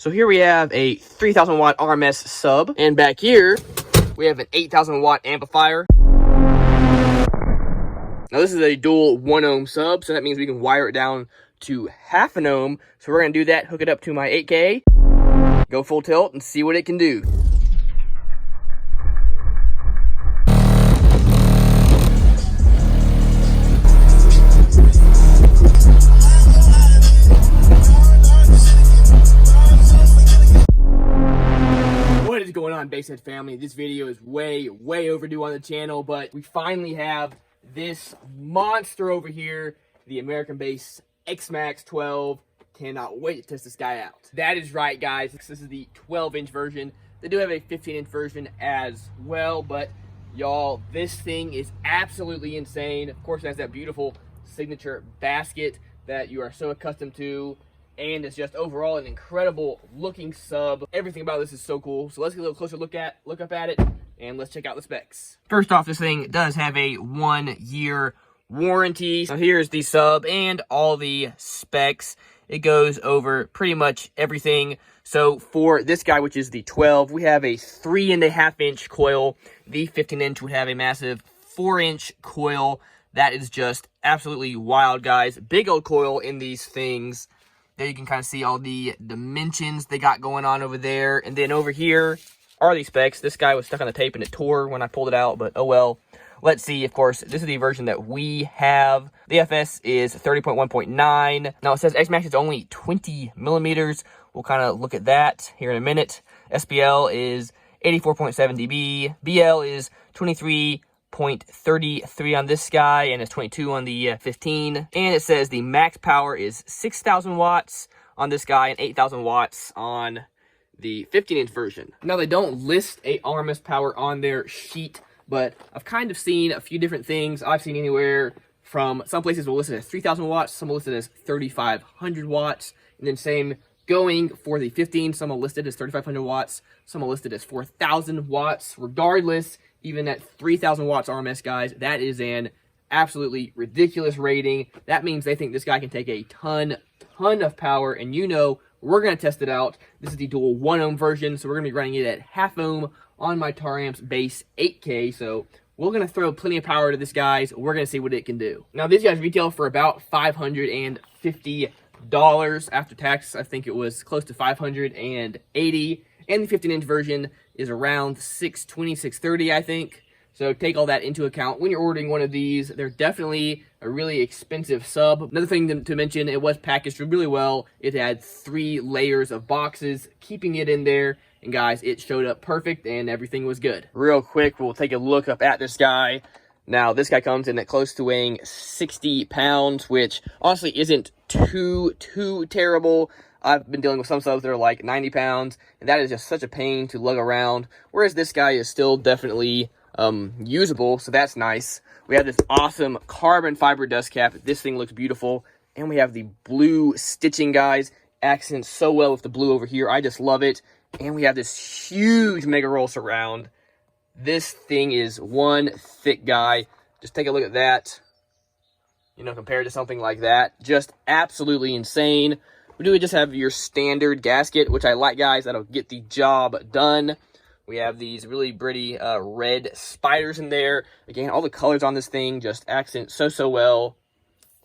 So here we have a 3000 watt RMS sub, and back here we have an 8000 watt amplifier. Now this is a dual 1 ohm sub, so that means we can wire it down to half an ohm. So we're gonna do that, hook it up to my 8K, go full tilt, and see what it can do. What is going on, Basshead family? This video is way overdue on the channel, but we finally have this monster over here, the American Bass XMAX 12. Cannot wait to test this guy out. That is right, guys. This is the 12-inch version. They do have a 15-inch version as well, but y'all, this thing is absolutely insane. Of course, it has that beautiful signature basket that you are so accustomed to, and it's just overall an incredible looking sub. Everything about this is so cool. So let's get a little closer look up at it, and let's check out the specs. First off, this thing does have a 1-year warranty. So here's the sub and all the specs. It goes over pretty much everything. So for this guy, which is the 12, we have a 3.5-inch coil. The 15-inch would have a massive 4-inch coil. That is just absolutely wild, guys. Big old coil in these things. There you can kind of see all the dimensions they got going on over there. And then over here are the specs. This guy was stuck on the tape and it tore when I pulled it out, but oh well. Let's see, of course, this is the version that we have. The FS is 30.1.9. Now it says XMAX is only 20 millimeters. We'll kind of look at that here in a minute. SPL is 84.7 dB. BL is 23.33 on this guy, and it's 22 on the 15. And it says the max power is 6,000 watts on this guy and 8,000 watts on the 15-inch version. Now they don't list a RMS power on their sheet, but I've kind of seen a few different things. I've seen anywhere from, some places will list it as 3,000 watts, some will list it as 3,500 watts, and then same going for the 15, some will list it as 3,500 watts, some will list it as 4,000 watts. Regardless, even at 3,000 watts RMS, guys, that is an absolutely ridiculous rating. That means they think this guy can take a ton of power, and you know, we're going to test it out. This is the dual 1 ohm version, so we're going to be running it at half ohm on my Taramps Bass 8K, so we're going to throw plenty of power to this, guys. We're going to see what it can do. Now, these guys retail for about $550 after tax. I think it was close to $580, and the 15-inch version is around $620, $630, I think. So take all that into account when you're ordering one of these. They're definitely a really expensive sub. Another thing to mention, it was packaged really well. It had 3 layers of boxes, keeping it in there. And guys, it showed up perfect and everything was good. Real quick, we'll take a look up at this guy. Now, this guy comes in at close to weighing 60 pounds, which honestly isn't too terrible. I've been dealing with some subs that are like 90 pounds, and that is just such a pain to lug around. Whereas this guy is still definitely usable, so that's nice. We have this awesome carbon fiber dust cap. This thing looks beautiful. And we have the blue stitching, guys. Accents so well with the blue over here. I just love it. And we have this huge mega roll surround. This thing is one thick guy. Just take a look at that. You know, compared to something like that. Just absolutely insane. We do just have your standard gasket, which I like, guys. That'll get the job done. We have these really pretty red spiders in there. Again, all the colors on this thing just accent so well.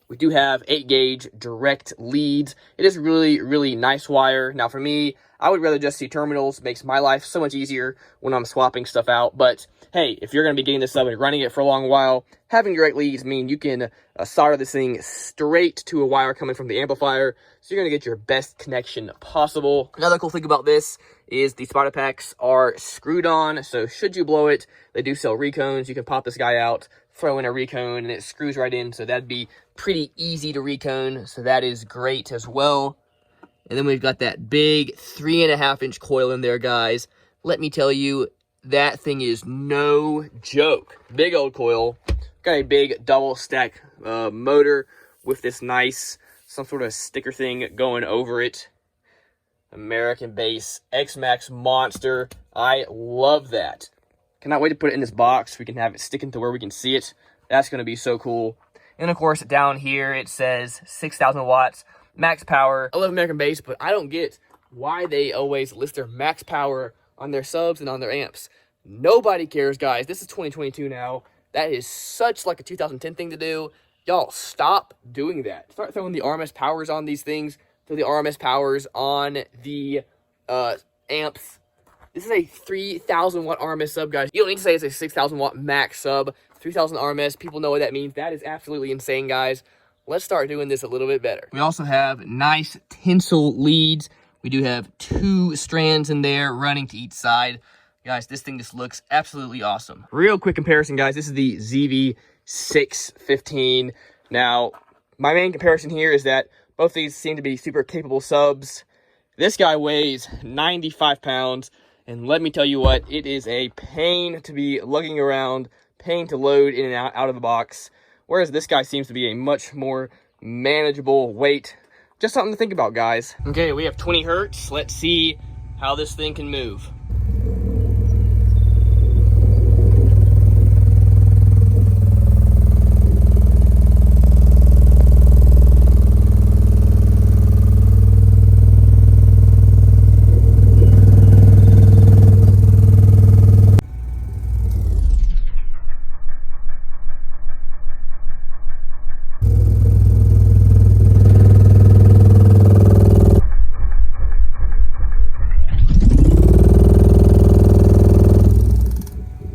We do have 8-gauge direct leads. It is really nice wire. Now for me, I would rather just see terminals. It makes my life so much easier when I'm swapping stuff out. But hey, if you're going to be getting this sub and running it for a long while, having direct leads mean you can solder this thing straight to a wire coming from the amplifier. So you're going to get your best connection possible. Another cool thing about this is the spider packs are screwed on. So should you blow it, they do sell recones. You can pop this guy out, throw in a recone, and it screws right in. So that'd be pretty easy to recone. So that is great as well. And then we've got that big 3.5-inch coil in there, guys. Let me tell you, that thing is no joke. Big old coil. Got a big double stack motor with this nice, some sort of sticker thing going over it. American Bass XMAX monster. I love that. Cannot wait to put it in this box. We can have it sticking to where we can see it. That's going to be so cool. And of course, down here it says 6,000 watts. Max power. I love American Bass, but I don't get why they always list their max power on their subs and on their amps. Nobody cares, guys. This is 2022 now. That is such like a 2010 thing to do. Y'all, stop doing that. Start throwing the RMS powers on these things. Throw the RMS powers on the amps. This is a 3,000 watt RMS sub, guys. You don't need to say it's a 6,000 watt max sub. 3,000 RMS, people know what that means. That is absolutely insane, guys. Let's start doing this a little bit better. We also have nice tinsel leads. We do have 2 strands in there running to each side. Guys, this thing just looks absolutely awesome. Real quick comparison, guys. This is the ZV615. Now, my main comparison here is that both these seem to be super capable subs. This guy weighs 95 pounds. And let me tell you what, it is a pain to be lugging around, pain to load in and out of the box. Whereas this guy seems to be a much more manageable weight. Just something to think about, guys. Okay, we have 20 hertz. Let's see how this thing can move.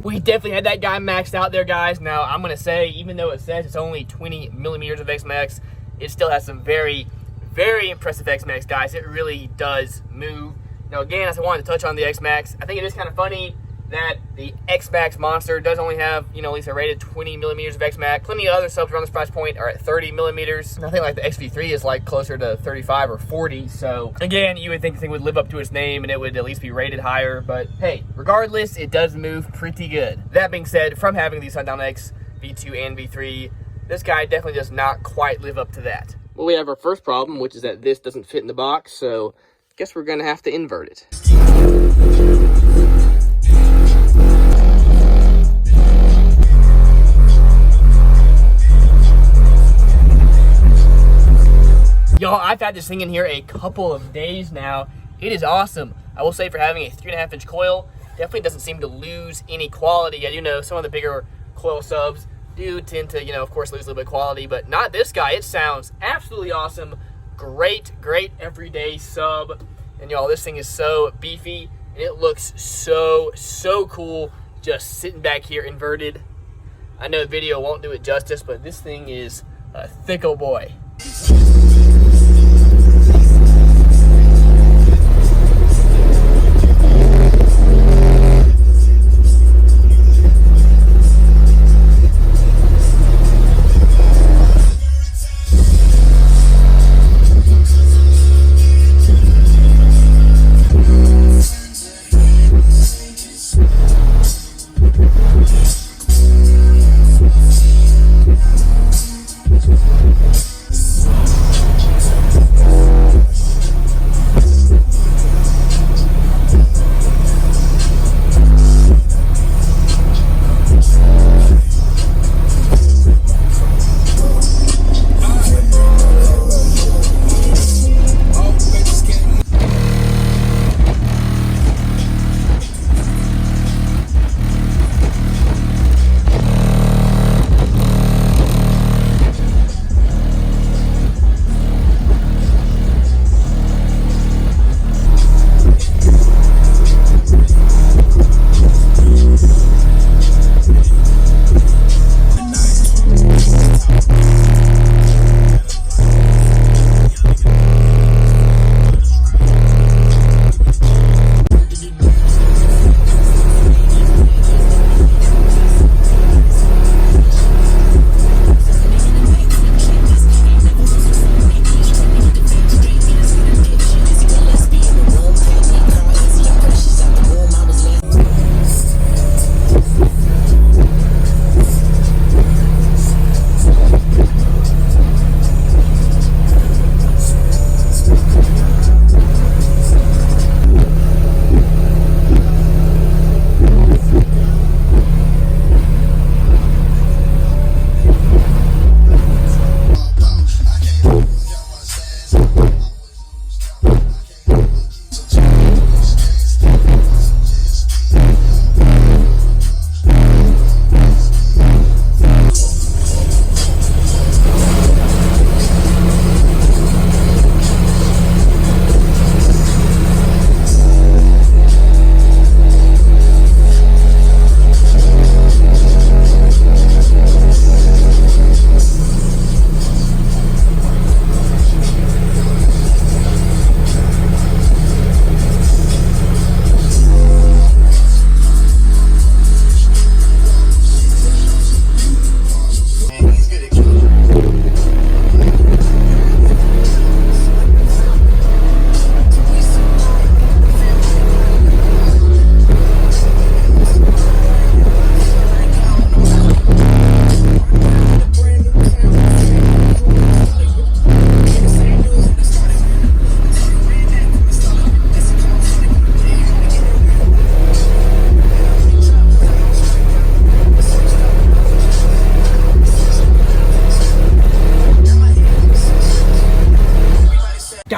We definitely had that guy maxed out there, guys. Now, I'm going to say, even though it says it's only 20 millimeters of XMAX, it still has some very, very impressive XMAX, guys. It really does move. Now, again, as I wanted to touch on the XMAX, I think it is kind of funny that the XMAX monster does only have, you know, at least a rated 20 millimeters of XMAX. Plenty of other subs around this price point are at 30 millimeters. And I think like the XV3 is like closer to 35 or 40. So again, you would think the thing would live up to its name and it would at least be rated higher. But hey, regardless, it does move pretty good. That being said, from having the Sundown X V2 and V3, this guy definitely does not quite live up to that. Well, we have our first problem, which is that this doesn't fit in the box. So I guess we're gonna have to invert it. Y'all, I've had this thing in here a couple of days now. It is awesome. I will say for having a 3.5 inch coil, definitely doesn't seem to lose any quality. I do know some of the bigger coil subs do tend to, you know, of course, lose a little bit of quality, but not this guy. It sounds absolutely awesome. Great, great everyday sub. And y'all, this thing is so beefy and it looks so, so cool just sitting back here inverted. I know the video won't do it justice, but this thing is a thick old boy.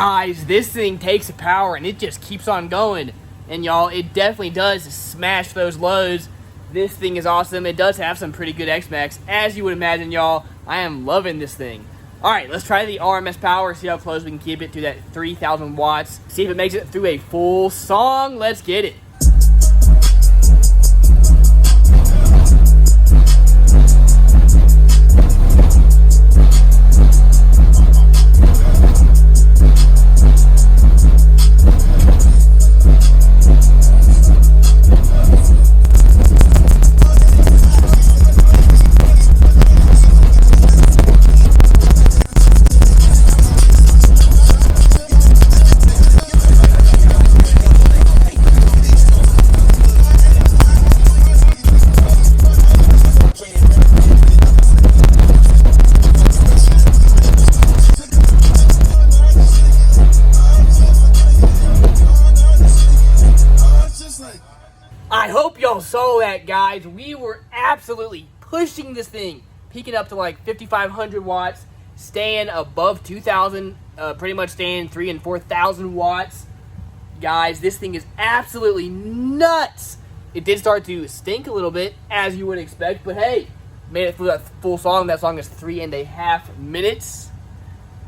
Guys, this thing takes the power and it just keeps on going. And y'all, it definitely does smash those lows. This thing is awesome. It does have some pretty good XMAX, as you would imagine, y'all. I am loving this thing. All right, let's try the RMS power, see how close we can keep it to that 3,000 watts. See if it makes it through a full song. Let's get it. I hope y'all saw that, guys. We were absolutely pushing this thing, peaking up to like 5,500 watts, staying above 2,000, pretty much staying 3,000 and 4,000 watts. Guys, this thing is absolutely nuts. It did start to stink a little bit, as you would expect, but hey, made it through that full song. That song is 3.5 minutes.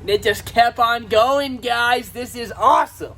And it just kept on going, guys. This is awesome.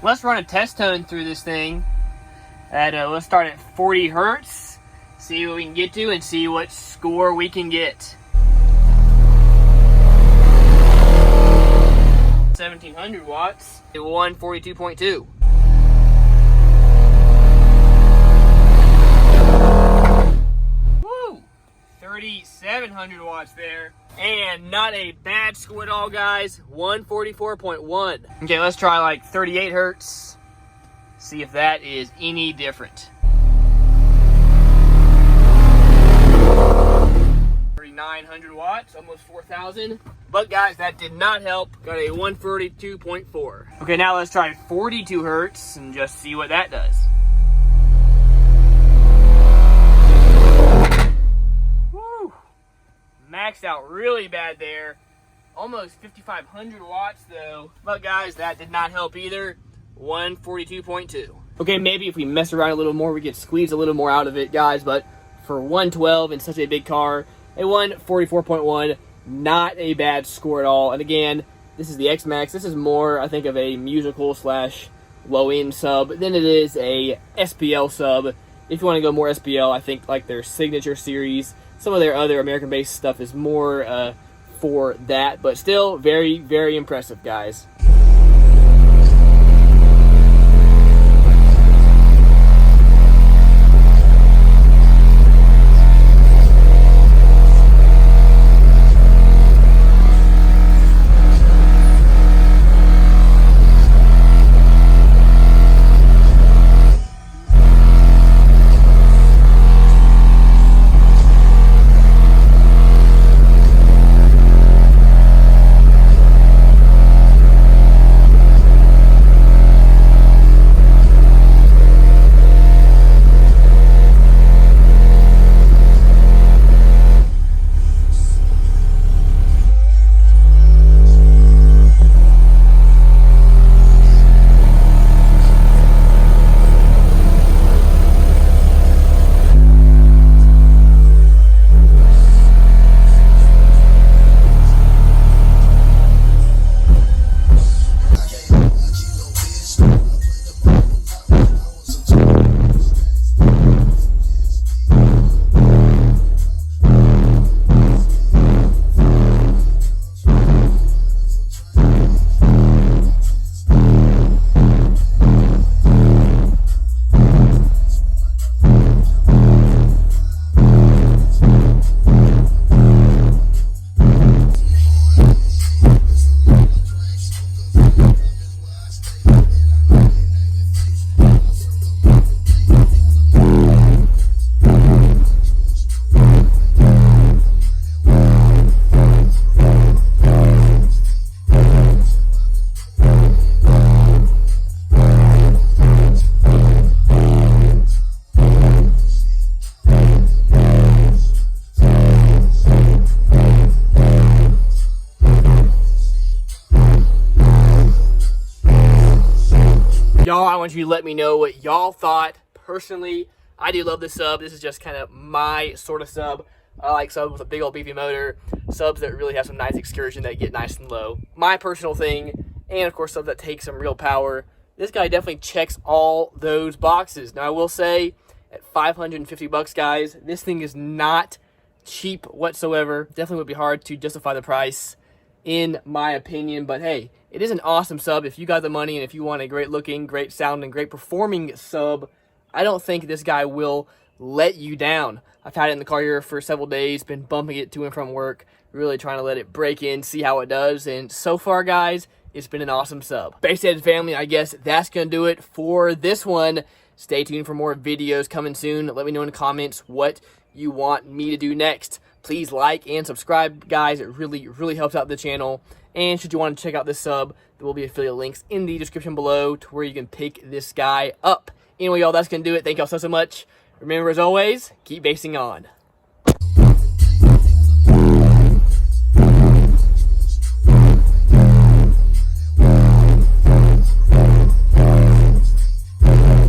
Let's run a test tone through this thing. Let's start at 40 hertz, see what we can get to, and see what score we can get. 1,700 watts at 142.2. Woo! 3,700 watts there. And not a bad score at all, guys. 144.1. Okay, let's try like 38 hertz. See if that is any different. 3,900 watts, almost 4,000. But guys, that did not help. Got a 142.4. Okay, now let's try 42 hertz and just see what that does. Maxed out really bad there. Almost 5,500 watts though. But guys, that did not help either. 142.2. Okay, maybe if we mess around a little more, we could squeeze a little more out of it, guys. But for 112 in such a big car, a 144.1, not a bad score at all. And again, this is the XMAX. This is more, I think, of a musical slash low-end sub than it is a SPL sub. If you want to go more SPL, I think like their Signature series, some of their other American-based stuff is more for that, but still very, very impressive, guys. Y'all, I want you to let me know what y'all thought. Personally, I do love this sub. This is just kind of my sort of sub. I like subs with a big old beefy motor, subs that really have some nice excursion that get nice and low. My personal thing, and of course subs that take some real power. This guy definitely checks all those boxes. Now I will say, at $550, guys, this thing is not cheap whatsoever. Definitely would be hard to justify the price, in my opinion. But hey, it is an awesome sub. If you got the money and if you want a great looking, great sounding, great performing sub, I don't think this guy will let you down. I've had it in the car here for several days, been bumping it to and from work, really trying to let it break in, see how it does, and so far, guys, it's been an awesome sub. Basehead family, I guess that's going to do it for this one. Stay tuned for more videos coming soon. Let me know in the comments what you want me to do next. Please like and subscribe, guys. It really helps out the channel. And should you want to check out this sub, there will be affiliate links in the description below to where you can pick this guy up. Anyway, y'all, that's going to do it. Thank y'all so much. Remember, as always, keep basing on.